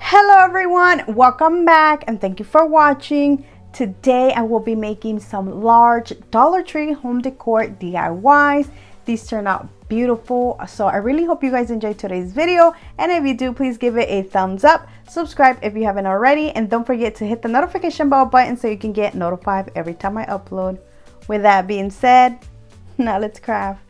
Hello everyone, welcome back and thank you for watching. Today I will be making some large Dollar Tree home decor DIYs. These turn out beautiful, so I really hope you guys enjoyed today's video, and if you do, please give it a thumbs up, subscribe if you haven't already, and don't forget to hit the notification bell button so you can get notified every time I upload. With that being said, now let's craft.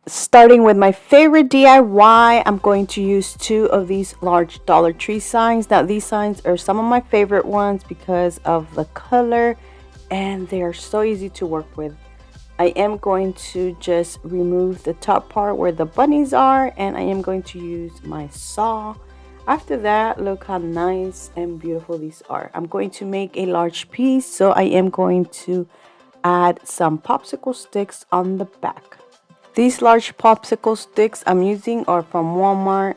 Starting with my favorite DIY, I'm going to use two of these large Dollar Tree signs. Now these signs are some of my favorite ones because of the color and they are so easy to work with. I am going to just remove the top part where the bunnies are, and I am going to use my saw. After that, look how nice and beautiful these are. I'm going to make a large piece, so I am going to add some popsicle sticks on the back. These large popsicle sticks I'm using are from Walmart.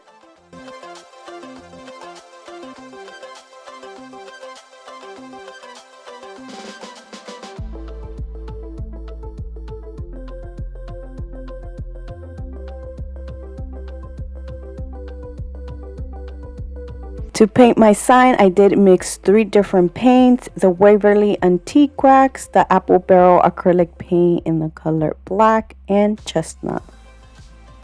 To paint my sign, I did mix 3 different paints: the Waverly Antique Wax, the Apple Barrel acrylic paint in the color black, and chestnut.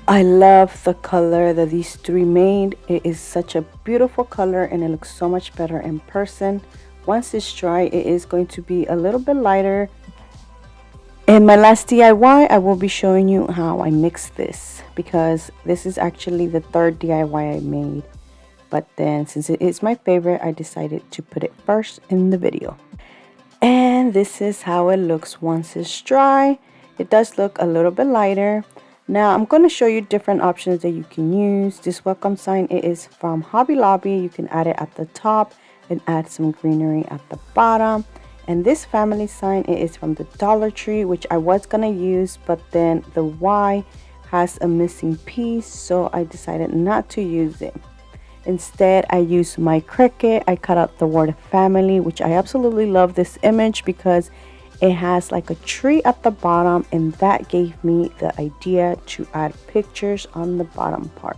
I love the color that these 3 made. It is such a beautiful color and it looks so much better in person. Once it's dry, it is going to be a little bit lighter. In my last DIY, I will be showing you how I mixed this, because this is actually the 3rd DIY I made. But then, since it is my favorite, I decided to put it first in the video. And this is how it looks once it's dry. It does look a little bit lighter. Now I'm going to show you different options that you can use. This welcome sign, it is from Hobby Lobby. You can add it at the top and add some greenery at the bottom. And this family sign, it is from the Dollar Tree, which I was going to use, but then the Y has a missing piece, so I decided not to use it. Instead, I used my Cricut. I cut out the word family, which I absolutely love this image because it has like a tree at the bottom, and that gave me the idea to add pictures on the bottom part.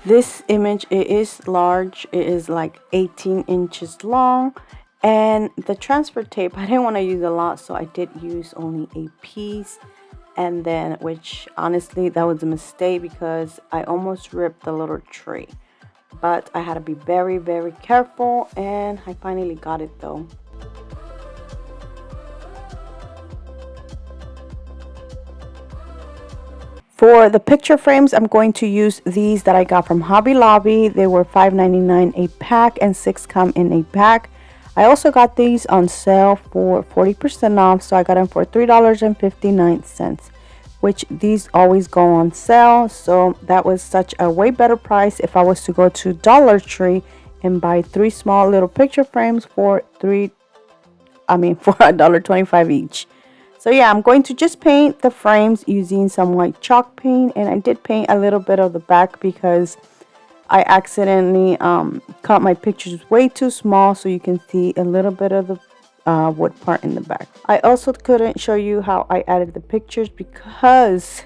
This image, it is large. It is like 18 inches long, and the transfer tape, I didn't want to use a lot, so I did use only a piece. And then, which honestly, that was a mistake because I almost ripped the little tree, but I had to be very, very careful, and I finally got it though. For the picture frames, I'm going to use these that I got from Hobby Lobby. They were $5.99 a pack, and 6 come in a pack. I also got these on sale for 40% off, so I got them for $3.59, which these always go on sale. So that was such a way better price if I was to go to Dollar Tree and buy 3 small little picture frames for $1.25 each. So yeah, I'm going to just paint the frames using some white chalk paint, and I did paint a little bit of the back because I accidentally cut my pictures way too small, so you can see a little bit of the wood part in the back. I also couldn't show you how I added the pictures because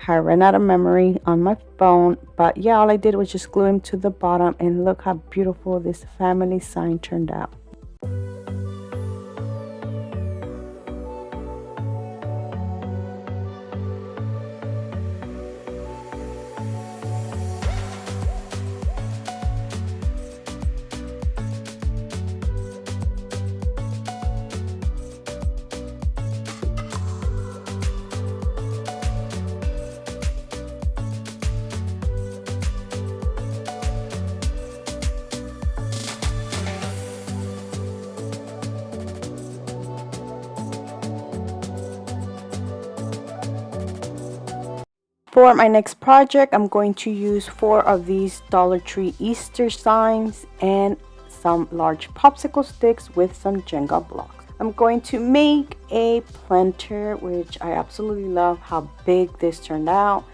I ran out of memory on my phone, but yeah, all I did was just glue them to the bottom, and look how beautiful this family sign turned out. For my next project, I'm going to use 4 of these Dollar Tree Easter signs and some large popsicle sticks with some Jenga blocks. I'm going to make a planter, which I absolutely love how big this turned out.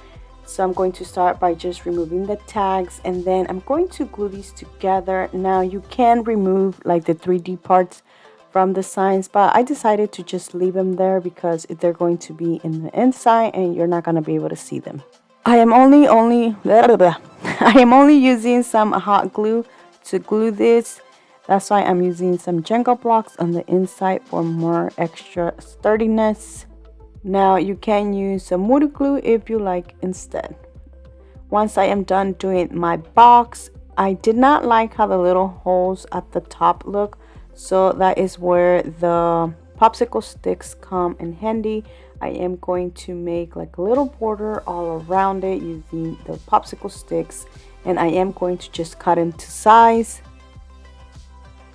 So I'm going to start by just removing the tags, and then I'm going to glue these together. Now you can remove like the 3D parts from the signs, but I decided to just leave them there because they're going to be in the inside and you're not going to be able to see them. I am only I am only using some hot glue to glue this. That's why I'm using some Jenga blocks on the inside for more extra sturdiness. Now you can use some wood glue if you like instead. Once I am done doing my box, I did not like how the little holes at the top look, so that is where the popsicle sticks come in handy. I am going to make like a little border all around it using the popsicle sticks, and I am going to just cut them to size.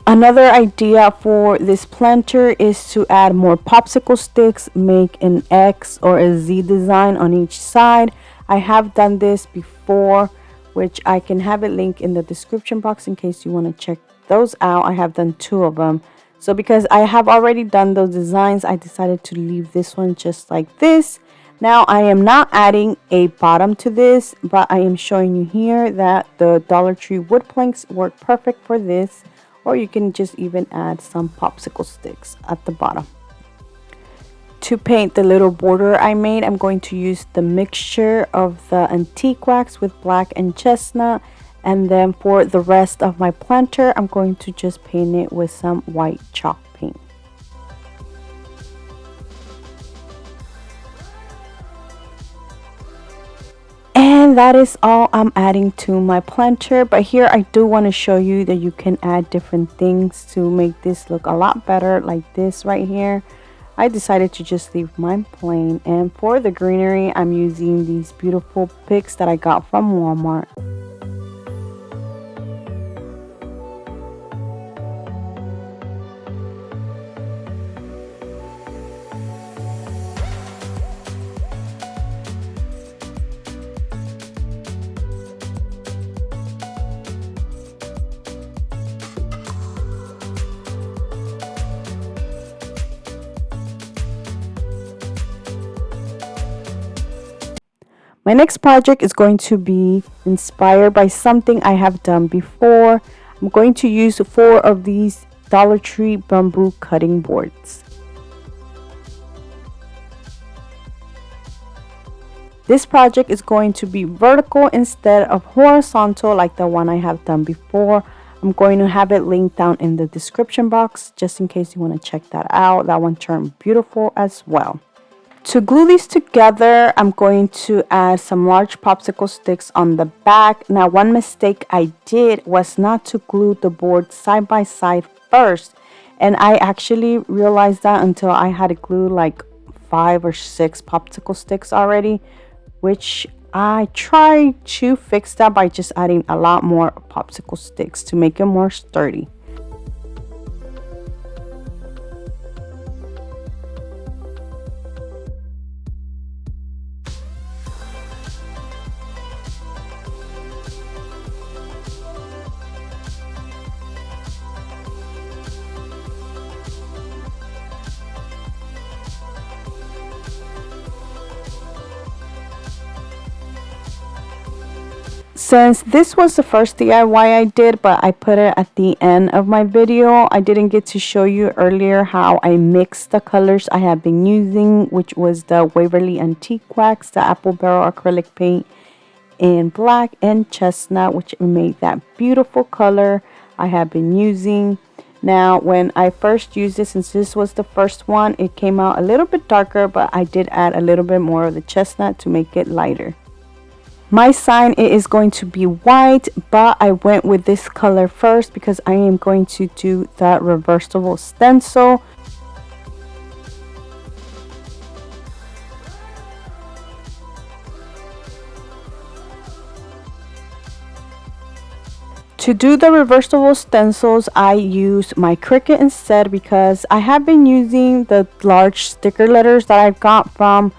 Another idea for this planter is to add more popsicle sticks, make an X or a Z design on each side. I have done this before, which I can have it linked in the description box in case you want to check those out. I have done 2 of them. So because I have already done those designs, I decided to leave this one just like this. Now I am not adding a bottom to this, but I am showing you here that the Dollar Tree wood planks work perfect for this. Or you can just even add some popsicle sticks at the bottom. To paint the little border I made, I'm going to use the mixture of the antique wax with black and chestnut. And then for the rest of my planter, I'm going to just paint it with some white chalk paint. And that is all I'm adding to my planter, but here I do want to show you that you can add different things to make this look a lot better, like this right here. I decided to just leave mine plain, and for the greenery I'm using these beautiful picks that I got from Walmart. My next project is going to be inspired by something I have done before. I'm going to use 4 of these Dollar Tree bamboo cutting boards. This project is going to be vertical instead of horizontal like the one I have done before. I'm going to have it linked down in the description box just in case you want to check that out. That one turned beautiful as well. To glue these together, I'm going to add some large popsicle sticks on the back. Now, one mistake I did was not to glue the board side by side first. And I actually realized that until I had to glue like 5 or 6 popsicle sticks already, which I tried to fix that by just adding a lot more popsicle sticks to make it more sturdy. Since this was the first DIY I did, but I put it at the end of my video, I didn't get to show you earlier how I mixed the colors I have been using, which was the Waverly Antique Wax, the Apple Barrel Acrylic Paint in black, and chestnut, which made that beautiful color I have been using. Now, when I first used this, since this was the first one, it came out a little bit darker, but I did add a little bit more of the chestnut to make it lighter. My sign, it is going to be white, but I went with this color first because I am going to do the reversible stencil. To do the reversible stencils, I use my Cricut instead because I have been using the large sticker letters that I got from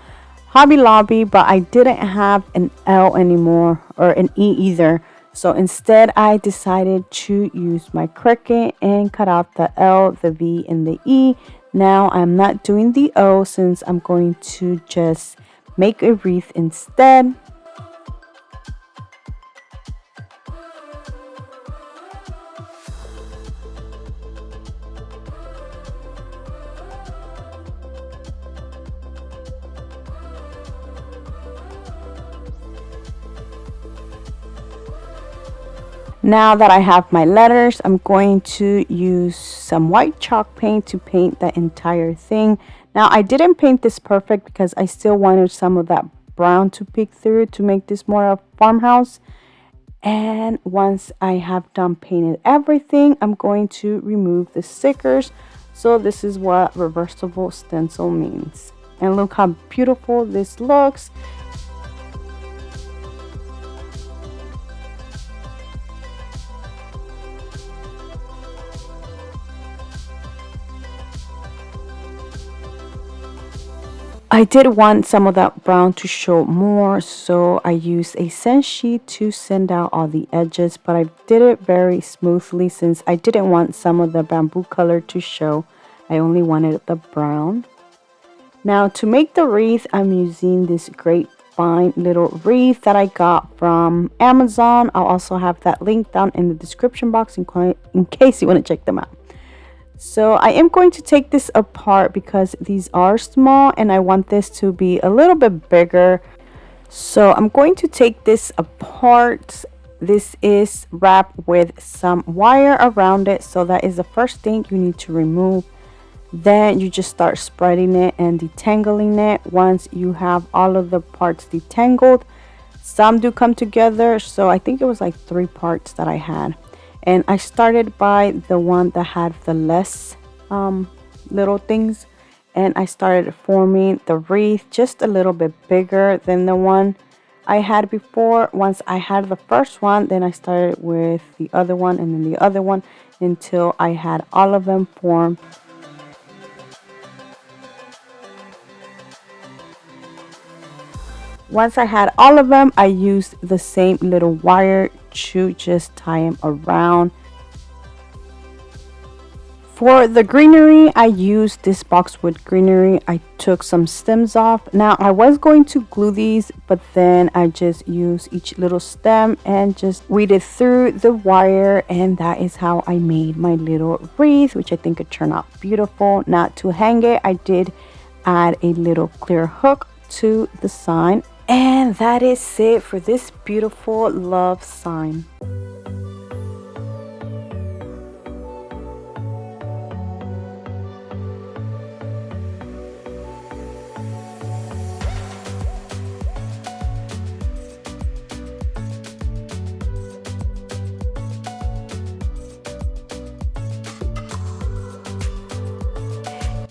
Hobby Lobby, but I didn't have an L anymore or an E either. So instead, I decided to use my Cricut and cut out the L, the V, and the E. Now I'm not doing the O since I'm going to just make a wreath instead. Now that I have my letters, I'm going to use some white chalk paint to paint the entire thing. Now I didn't paint this perfect because I still wanted some of that brown to peek through to make this more of a farmhouse. And once I have done painted everything, I'm going to remove the stickers. So this is what reversible stencil means. And look how beautiful this looks. I did want some of that brown to show more, so I used a scent sheet to sand out all the edges, but I did it very smoothly since I didn't want some of the bamboo color to show. I only wanted the brown. Now to make the wreath, I'm using this great fine little wreath that I got from Amazon. I'll also have that link down in the description box in case you want to check them out. So I am going to take this apart because these are small and I want this to be a little bit bigger. So I'm going to take this apart. This is wrapped with some wire around it. So that is the first thing you need to remove. Then you just start spreading it and detangling it. Once you have all of the parts detangled, some do come together. So I think it was like 3 parts that I had. And I started by the one that had the less little things. And I started forming the wreath just a little bit bigger than the one I had before. Once I had the first one, then I started with the other one and then the other one until I had all of them formed. Once I had all of them, I used the same little wire to just tie them around. For the greenery, I used this boxwood greenery. I took some stems off. Now I was going to glue these, but then I just used each little stem and just weeded through the wire, and that is how I made my little wreath, which I think could turn out beautiful. Now to hang it, I did add a little clear hook to the sign, and that is it for this beautiful love sign.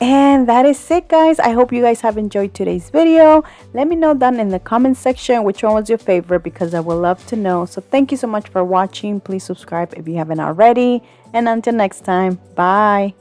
And that is it, guys. I hope you guys have enjoyed today's video. Let me know down in the comment section which one was your favorite, because I would love to know. So thank you so much for watching. Please subscribe if you haven't already, and until next time, bye.